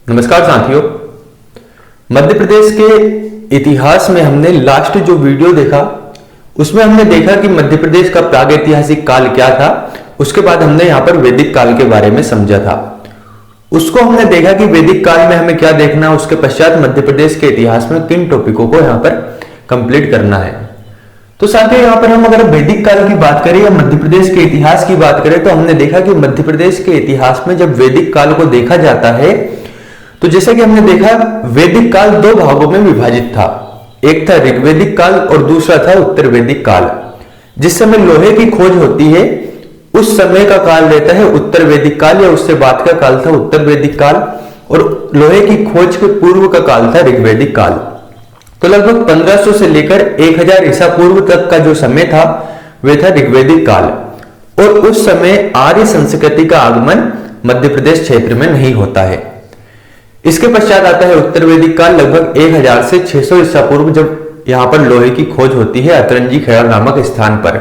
नमस्कार साथियों। मध्य प्रदेश के इतिहास में हमने लास्ट जो वीडियो देखा उसमें हमने देखा कि मध्य प्रदेश का प्रागैतिहासिक काल क्या था। उसके बाद हमने यहाँ पर वैदिक काल के बारे में समझा था। उसको हमने देखा कि वैदिक काल में हमें क्या देखना, उसके पश्चात मध्य प्रदेश के इतिहास में किन टॉपिकों को यहाँ पर कंप्लीट करना है। तो साथियों यहाँ पर हम अगर वैदिक काल की बात करें या मध्य प्रदेश के इतिहास की बात करें तो हमने देखा कि मध्य प्रदेश के इतिहास में जब वैदिक काल को देखा जाता है तो जैसे कि हमने देखा वैदिक काल दो भागों में विभाजित था। एक था ऋग्वैदिक काल और दूसरा था उत्तर वैदिक काल। जिस समय लोहे की खोज होती है उस समय का काल रहता है उत्तर वैदिक काल, या उससे बाद का काल था उत्तर वैदिक काल, और लोहे की खोज के पूर्व का काल था ऋग्वैदिक काल। तो लगभग 1500 से लेकर 1000 ईसा पूर्व तक का जो समय था वह था ऋग्वैदिक काल, और उस समय आर्य संस्कृति का आगमन मध्य प्रदेश क्षेत्र में नहीं होता है। इसके पश्चात आता है उत्तर वैदिक काल, लगभग 1000 से 600 ईसा पूर्व, जब यहां पर लोहे की खोज होती है अतरंजी खेड़ा नामक स्थान पर।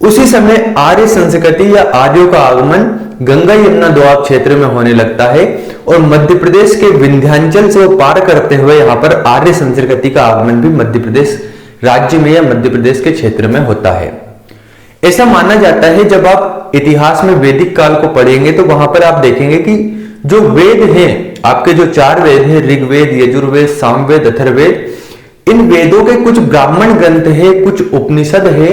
उसी समय आर्य संस्कृति या आर्यों का आगमन गंगा यमुना दोआब क्षेत्र में होने लगता है, और मध्य प्रदेश के विंध्याचल से वो पार करते हुए यहाँ पर आर्य संस्कृति का आगमन भी मध्य प्रदेश राज्य में या मध्य प्रदेश के क्षेत्र में होता है। ऐसा माना जाता है जब आप इतिहास में वैदिक काल को पढ़ेंगे तो वहां पर आप देखेंगे कि जो वेद हैं, आपके जो 4 वेद हैं, ऋग्वेद, यजुर्वेद, सामवेद, अथर्ववेद, इन वेदों के कुछ ब्राह्मण ग्रंथ है, कुछ उपनिषद है।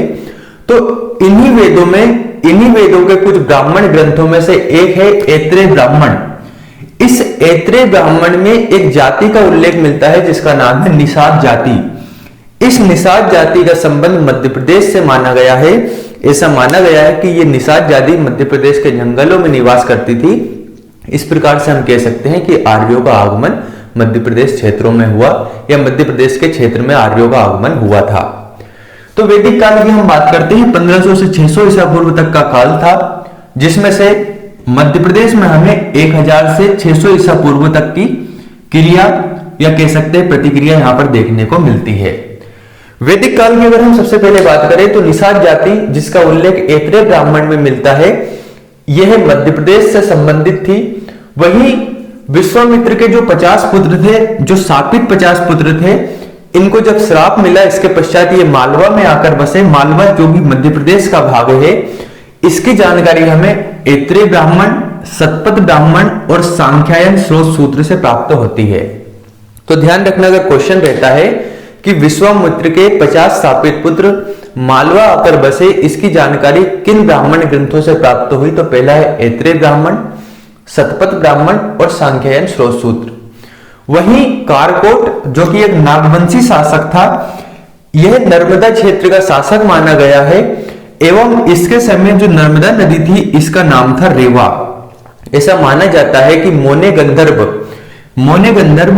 तो इन्हीं वेदों के कुछ ब्राह्मण ग्रंथों में से एक है ऐत्रेय ब्राह्मण। इस ऐत्रेय ब्राह्मण में एक जाति का उल्लेख मिलता है जिसका नाम है निषाद जाति। इस निषाद जाति का संबंध मध्य प्रदेश से माना गया है। ऐसा माना गया है कि यह निषाद जाति मध्य प्रदेश के जंगलों में निवास करती थी। इस प्रकार से हम कह सकते हैं कि आर्यों का आगमन मध्य प्रदेश क्षेत्रों में हुआ, या मध्य प्रदेश के क्षेत्र में आर्यों का आगमन हुआ था। तो वैदिक काल की हम बात करते हैं 1500 से 600 ईसा पूर्व तक का काल था, जिसमें से मध्य प्रदेश में हमें 1000 से 600 ईसा पूर्व तक की क्रिया या कह सकते हैं प्रतिक्रिया यहां पर देखने को मिलती है। वैदिक काल की अगर हम सबसे पहले बात करें तो निषाद जाति जिसका उल्लेख ऐत्रेय ब्राह्मण में मिलता है, यह मध्य प्रदेश से संबंधित थी। वहीं विश्वामित्र के जो 50 पुत्र थे, जो शापित 50 पुत्र थे, इनको जब श्राप मिला इसके पश्चात ये मालवा में आकर बसे। मालवा जो भी मध्य प्रदेश का भाग है, इसकी जानकारी हमें ऐत्रेय ब्राह्मण, शतपथ ब्राह्मण और सांख्यायन स्रोत सूत्र से प्राप्त होती है। तो ध्यान रखना, अगर क्वेश्चन रहता है कि विश्वामित्र के 50 शापित पुत्र मालवा आकर बसे, इसकी जानकारी किन ब्राह्मण ग्रंथों से प्राप्त हुई, तो पहला है ऐत्रेय ब्राह्मण, शतपथ ब्राह्मण और सांख्यायन स्रोत सूत्र। वहीं कारकोट जो कि एक नागवंशी शासक था, यह नर्मदा क्षेत्र का शासक माना गया है, एवं इसके समय जो नर्मदा नदी थी इसका नाम था रेवा। ऐसा माना जाता है कि मोने गंधर्व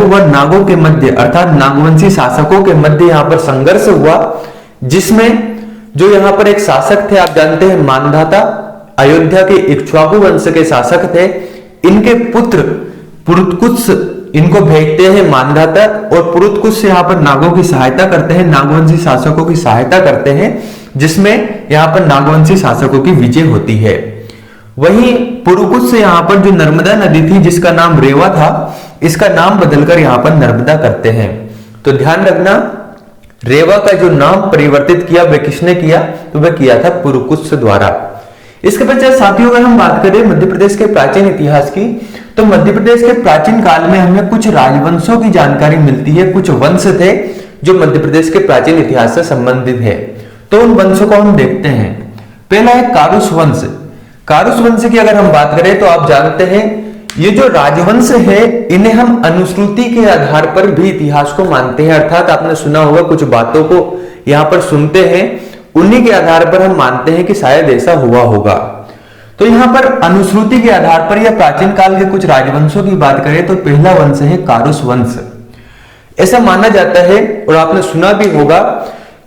व नागों के मध्य अर्थात नागवंशी शासकों के मध्य यहां पर संघर्ष हुआ, जिसमें जो यहां पर एक शासक थे, आप जानते हैं मानधाता, अयोध्या के इक्ष्वाकु वंश के शासक थे। इनके पुत्र पुरुतकुत्स इनको भेजते हैं मानधाता, और पुरुतकुत्स यहां पर नागों की सहायता करते हैं, नागवंशी शासकों की सहायता करते हैं, जिसमें यहां पर नागवंशी शासकों की विजय होती है। वहीं पुरुकुत्स यहां पर जो नर्मदा नदी थी जिसका नाम रेवा था, इसका नाम बदलकर यहां पर नर्मदा करते हैं। तो ध्यान रखना, रेवा का जो नाम परिवर्तित किया वह किसने किया, तो वह किया था पुरुकुत्स द्वारा। इसके पश्चात साथियों अगर हम बात करें मध्य प्रदेश के प्राचीन इतिहास की, तो मध्य प्रदेश के प्राचीन काल में हमें कुछ राजवंशों की जानकारी मिलती है। कुछ वंश थे जो मध्य प्रदेश के प्राचीन इतिहास से संबंधित है। तो उन वंशों को हम देखते हैं। पहला है कारुस वंश। कारुस वंश की अगर हम बात करें तो आप जानते हैं ये जो राजवंश है इन्हें हम अनुश्रुति के आधार पर भी इतिहास को मानते हैं। अर्थात आपने सुना होगा कुछ बातों को यहां पर सुनते हैं, उन्हीं के आधार पर हम मानते हैं कि शायद ऐसा हुआ होगा। तो यहां पर अनुश्रुति के आधार पर या प्राचीन काल के कुछ राजवंशों की बात करें तो पहला वंश है कारुस वंश। ऐसा माना जाता है और आपने सुना भी होगा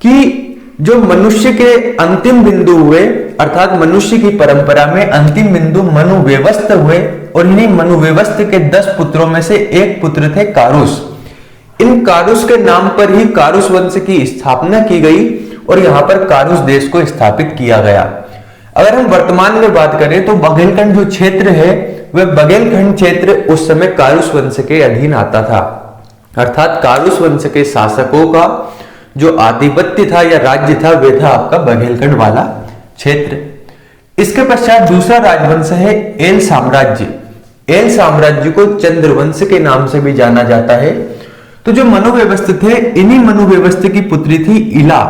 कि जो मनुष्य के अंतिम बिंदु हुए, अर्थात मनुष्य की परंपरा में अंतिम बिंदु मनु व्यवस्थ हुए, और इन्हीं मनु व्यवस्थ के 10 पुत्रों में से एक पुत्र थे कारुस। इन कारुस के नाम पर ही कारुस वंश की स्थापना की गई और यहां पर कारुस देश को स्थापित किया गया। अगर हम वर्तमान में बात करें तो बघेलखंड जो क्षेत्र है वह बघेलखंड क्षेत्र उस समय कारुस वंश के अधीन आता था, अर्थात कारुस वंश के शासकों का जो आधिपत्य था या राज्य था वह था आपका बघेलखंड वाला क्षेत्र। इसके पश्चात दूसरा राजवंश है एल साम्राज्य। एल साम्राज्य को चंद्रवंश के नाम से भी जाना जाता है। तो जो मनुव्यवस्थ थे, इन्हीं मनुव्यवस्थ की पुत्री थी इला।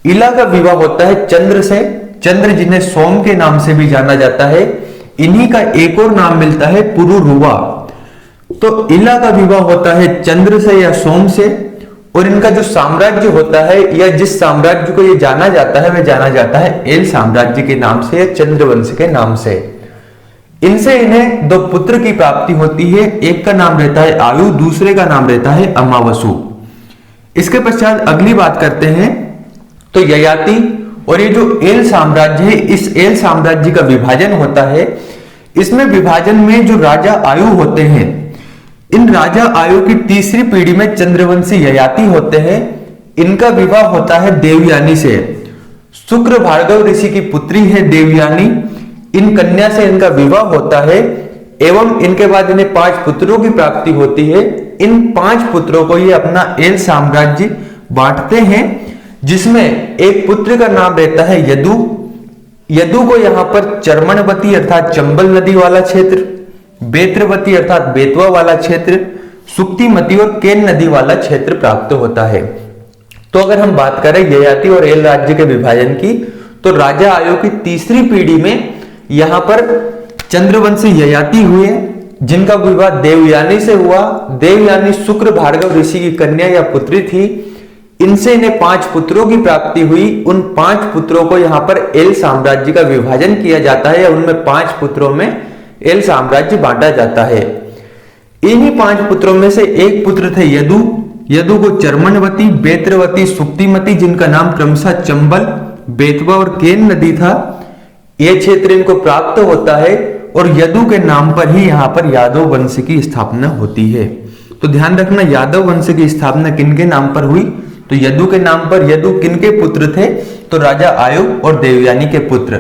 इला का विवाह होता है चंद्र से, चंद्र जिन्हें सोम के नाम से भी जाना जाता है। इन्हीं का एक और नाम मिलता है पुरुरुवा। तो इला का विवाह होता है चंद्र से या सोम से, और इनका जो साम्राज्य होता है या जिस साम्राज्य को ये जाना जाता है वह जाना जाता है एल साम्राज्य के नाम से या चंद्रवंश के नाम से। इनसे इन्हें दो पुत्र की प्राप्ति होती है, एक का नाम रहता है आयु, दूसरे का नाम रहता है अमावसु। इसके पश्चात अगली बात करते हैं तो ययाति, और ये जो एल साम्राज्य है, इस एल साम्राज्य का विभाजन होता है। इसमें विभाजन में जो राजा आयु होते हैं, इन राजा आयु की तीसरी पीढ़ी में चंद्रवंशी ययाति होते हैं। इनका विवाह होता है देवयानी से। शुक्र भार्गव ऋषि की पुत्री है देवयानी। इन कन्या से इनका विवाह होता है एवं इनके बाद इन्हें 5 पुत्रों की प्राप्ति होती है। इन 5 पुत्रों को ये अपना एल साम्राज्य बांटते हैं, जिसमें एक पुत्र का नाम रहता है यदु। यदु को यहां पर चर्मणवती अर्थात चंबल नदी वाला क्षेत्र, बेत्रवती अर्थात बेतवा वाला क्षेत्र, सुक्तिमती और केन नदी वाला क्षेत्र प्राप्त होता है। तो अगर हम बात करें ययाति और एल राज्य के विभाजन की, तो राजा आयु की तीसरी पीढ़ी में यहां पर चंद्रवंशी ययाति हुए, जिनका विवाह देवयानी से हुआ। देवयानी शुक्र भार्गव ऋषि की कन्या या पुत्री थी। इनसे इन्हें 5 पुत्रों की प्राप्ति हुई। उन 5 पुत्रों को यहां पर एल साम्राज्य का विभाजन किया जाता है, उनमें 5 पुत्रों में एल साम्राज्य बांटा जाता है। इन्हीं 5 पुत्रों में से एक पुत्र थे यदु। यदु को चर्मणवती, बेत्रवती, सुक्तिमती, जिनका नाम क्रमशः चंबल, बेतवा और केन नदी था, यह क्षेत्र इनको प्राप्त होता है। और यदु के नाम पर ही यहाँ पर यादव वंश की स्थापना होती है। तो ध्यान रखना, यादव वंश की स्थापना किनके नाम पर हुई? तो यदु के नाम पर। यदु किनके पुत्र थे? तो राजा आयु और देवयानी के पुत्र।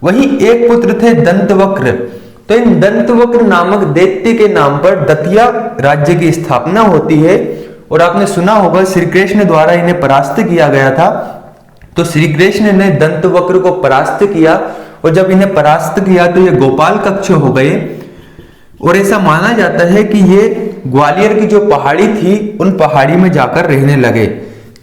वही एक पुत्र थे दंतवक्र। तो इन दंतवक्र नामक दैत्य के नाम पर दतिया राज्य की स्थापना होती है। और आपने सुना होगा श्री कृष्ण द्वारा इन्हें परास्त किया गया था। तो श्री कृष्ण ने दंतवक्र को परास्त किया, और जब इन्हें परास्त किया तो ये गोपाल कक्ष हो गए। और ऐसा माना जाता है कि ये ग्वालियर की जो पहाड़ी थी, उन पहाड़ी में जाकर रहने लगे।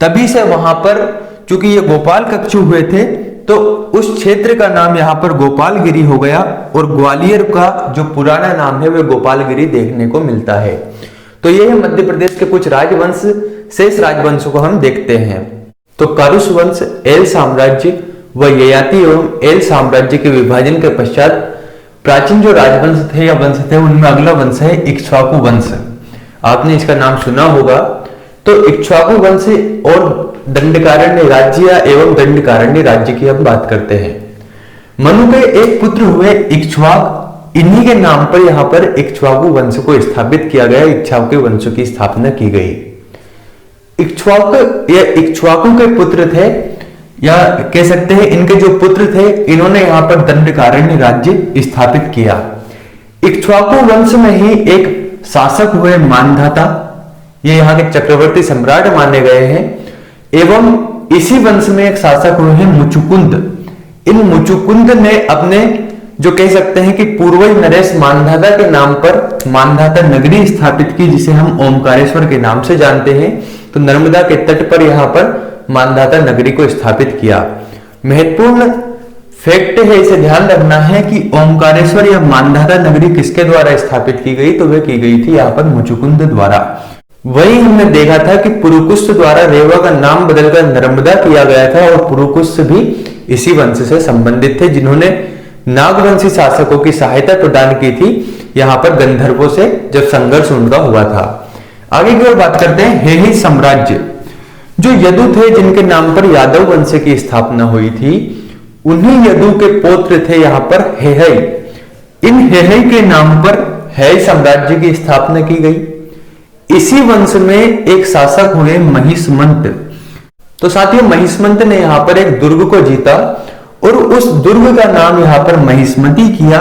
तभी से वहां पर, चूंकि ये गोपाल कक्ष हुए थे, तो उस क्षेत्र का नाम यहाँ पर गोपालगिरी हो गया। और ग्वालियर का जो पुराना नाम है वह गोपालगिरी देखने को मिलता है। तो ये है मध्य प्रदेश के कुछ राजवंश। शेष राजवंशों को हम देखते हैं। तो कारुस वंश, एल साम्राज्य व ययाति एवं एल साम्राज्य के विभाजन के पश्चात प्राचीन जो राजवंश थे या वंश थे, उनमें अगला वंश है इक्ष्वाकु वंश। आपने इसका नाम सुना होगा। तो इक्ष्वाकु वंश और दंडकारण्य राज्य एवं दंडकारण्य राज्य की हम बात करते हैं। मनु के एक पुत्र हुए इक्ष्वाक। इन्हीं के नाम पर यहाँ पर इक्ष्वाकु वंश को स्थापित किया गया, इक्ष्वाकु वंश की स्थापना की गई। इक्ष्वाकु के पुत्र थे, या कह सकते हैं इनके जो पुत्र थे, इन्होंने यहाँ पर दंडकारण्य राज्य स्थापित किया। इक्ष्वाकु वंश में ही एक शासक हुए मानधाता। ये यहाँ के चक्रवर्ती सम्राट माने गए हैं। एवं इसी वंश में एक शासक हुए हैं मुचुकुंद। इन मुचुकुंद ने अपने, जो कह सकते हैं कि पूर्वज नरेश मानधाता के नाम पर मानधाता नगरी स्थापित की, जिसे हम ओमकारेश्वर के नाम से जानते हैं। तो नर्मदा के तट पर यहाँ पर मानधाता नगरी को स्थापित किया। महत्वपूर्ण फैक्ट है, इसे ध्यान रखना है कि ओमकारेश्वर या मानधाता नगरी किसके द्वारा स्थापित की गई? तो वह की गई थी यहाँ पर मुचुकुंद द्वारा। वही हमने देखा था कि पुरुकुश द्वारा रेवा का नाम बदलकर नर्मदा किया गया था, और पुरुकुश भी इसी वंश से संबंधित थे, जिन्होंने नागवंशी शासकों की सहायता प्रदान की थी यहाँ पर गंधर्वों से, जब संघर्ष उनका हुआ था। आगे की ओर बात करते हैं हेही साम्राज्य। जो यदु थे, जिनके नाम पर यादव वंश की स्थापना हुई थी, उन्हीं यदु के पौत्र थे यहाँ पर हेहई। इन हेहई के नाम पर हेय साम्राज्य की स्थापना की गई। इसी वंश में एक शासक हुए महिष्मंत। तो साथियों, महिष्मंत ने यहाँ पर एक दुर्ग को जीता, और उस दुर्ग का नाम यहाँ पर महिष्मती किया,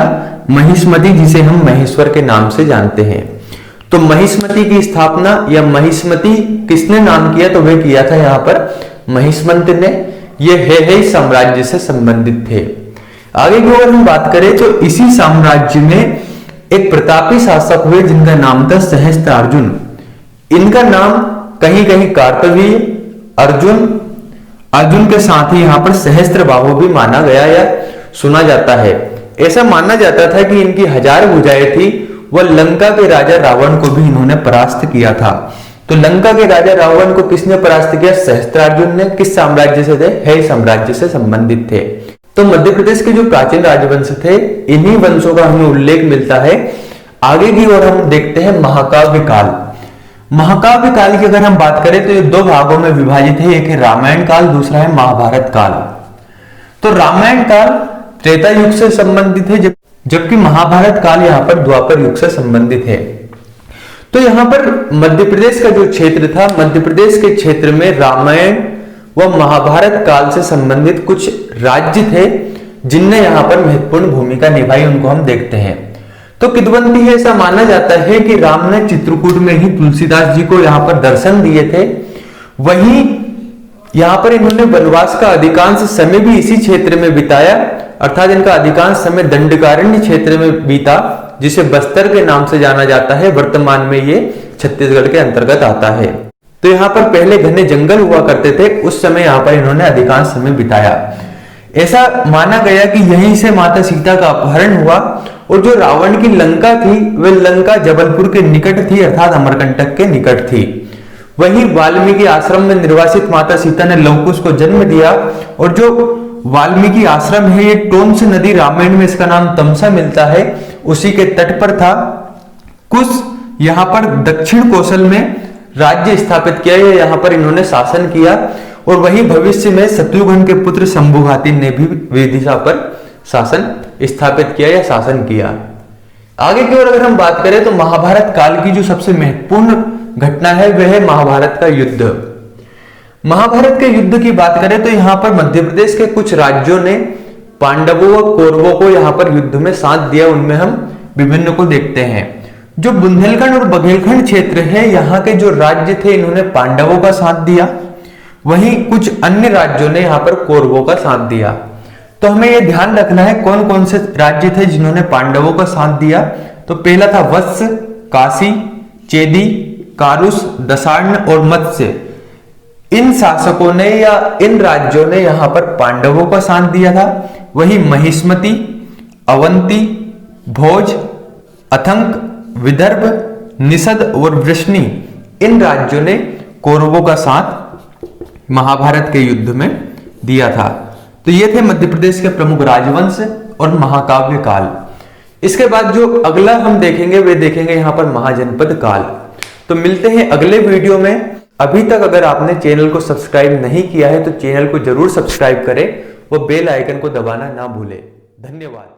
महिष्मति, जिसे हम महेश्वर के नाम से जानते हैं। तो महिष्मति की स्थापना या महिष्मति किसने नाम किया? तो वह किया था यहाँ पर महिष्मंत ने। ये है साम्राज्य से संबंधित थे। आगे की ओर हम बात करें तो इसी साम्राज्य में एक प्रतापी शासक हुए जिनका नाम था सहस्त्रार्जुन। इनका नाम कहीं कहीं कार्तवीर्य, अर्जुन के साथ ही यहाँ पर सहस्त्रबाहु भी माना गया या सुना जाता है। ऐसा माना जाता था कि इनकी 1000 भुजाएं थी। वह लंका के राजा रावण को भी इन्होंने परास्त किया था। तो लंका के राजा रावण को किसने परास्त किया? सहस्त्रार्जुन ने। किस साम्राज्य से थे? है साम्राज्य से संबंधित थे। तो मध्य प्रदेश के जो प्राचीन राजवंश थे, इन्हीं वंशों का हमें उल्लेख मिलता है। आगे की ओर हम देखते हैं महाकाव्य काल। महाकाव्य काल की अगर हम बात करें तो ये 2 भागों में विभाजित है। एक है रामायण काल, दूसरा है महाभारत काल। तो रामायण काल त्रेता युग से संबंधित है, जबकि महाभारत काल यहाँ पर द्वापर युग से संबंधित है। तो यहाँ पर मध्य प्रदेश का जो क्षेत्र था, मध्य प्रदेश के क्षेत्र में रामायण व महाभारत काल से संबंधित कुछ राज्य थे जिनने यहाँ पर महत्वपूर्ण भूमिका निभाई। उनको हम देखते हैं। तो किदवंती है, ऐसा माना जाता है कि राम ने चित्रकूट में ही तुलसीदास जी को यहाँ पर दर्शन दिए थे। वहीं यहाँ पर इन्होंने वनवास का अधिकांश समय भी इसी क्षेत्र में बिताया, अर्थात इनका अधिकांश समय दंडकारण्य क्षेत्र में बीता, जिसे बस्तर के नाम से जाना जाता है। वर्तमान में ये छत्तीसगढ़ के अंतर्गत आता है। तो यहाँ पर पहले घने जंगल हुआ करते थे, उस समय यहाँ पर इन्होंने अधिकांश समय बिताया। ऐसा माना गया कि यहीं से माता सीता का अपहरण हुआ और जो रावण की लंका थी वह लंका जबलपुर के निकट थी, अर्थात अमरकंटक के निकट थी। वहीं वाल्मीकि आश्रम में निर्वासित माता सीता ने लवकुश को जन्म दिया और जो वाल्मीकि आश्रम है ये टोंस नदी, रामायण में इसका नाम तमसा मिलता है, उसी के तट पर था। कुश यहाँ पर दक्षिण कौशल में राज्य स्थापित किया, यहाँ पर इन्होंने शासन किया। और वही भविष्य में शत्रुघ्न के पुत्र शंभुघाती ने भी विदिशा पर शासन स्थापित किया या शासन किया। आगे की ओर अगर हम बात करें तो महाभारत काल की जो सबसे महत्वपूर्ण घटना है वह है महाभारत का युद्ध। महाभारत के युद्ध की बात करें तो यहाँ पर मध्य प्रदेश के कुछ राज्यों ने पांडवों व कौरवों को यहाँ पर युद्ध में साथ दिया। उनमें हम विभिन्न को देखते हैं। जो बुंदेलखंड और बघेलखंड क्षेत्र है, यहाँ के जो राज्य थे इन्होंने पांडवों का साथ दिया। वहीं कुछ अन्य राज्यों ने यहाँ पर कौरवों का साथ दिया। तो हमें यह ध्यान रखना है कौन कौन से राज्य थे जिन्होंने पांडवों का साथ दिया। तो पहला था वत्स, काशी, चेदी, कारुस, दसार्ण और मत्स्य। इन शासकों ने या इन राज्यों ने यहाँ पर पांडवों का साथ दिया था। वहीं महिष्मति, अवंती, भोज, अथंक, विदर्भ, निषद और वृष्णि, इन राज्यों ने कौरवों का साथ महाभारत के युद्ध में दिया था। तो ये थे मध्य प्रदेश के प्रमुख राजवंश और महाकाव्य काल। इसके बाद जो अगला हम देखेंगे वे देखेंगे यहाँ पर महाजनपद काल। तो मिलते हैं अगले वीडियो में। अभी तक अगर आपने चैनल को सब्सक्राइब नहीं किया है तो चैनल को जरूर सब्सक्राइब करें, वो बेल आइकन को दबाना ना भूलें। धन्यवाद।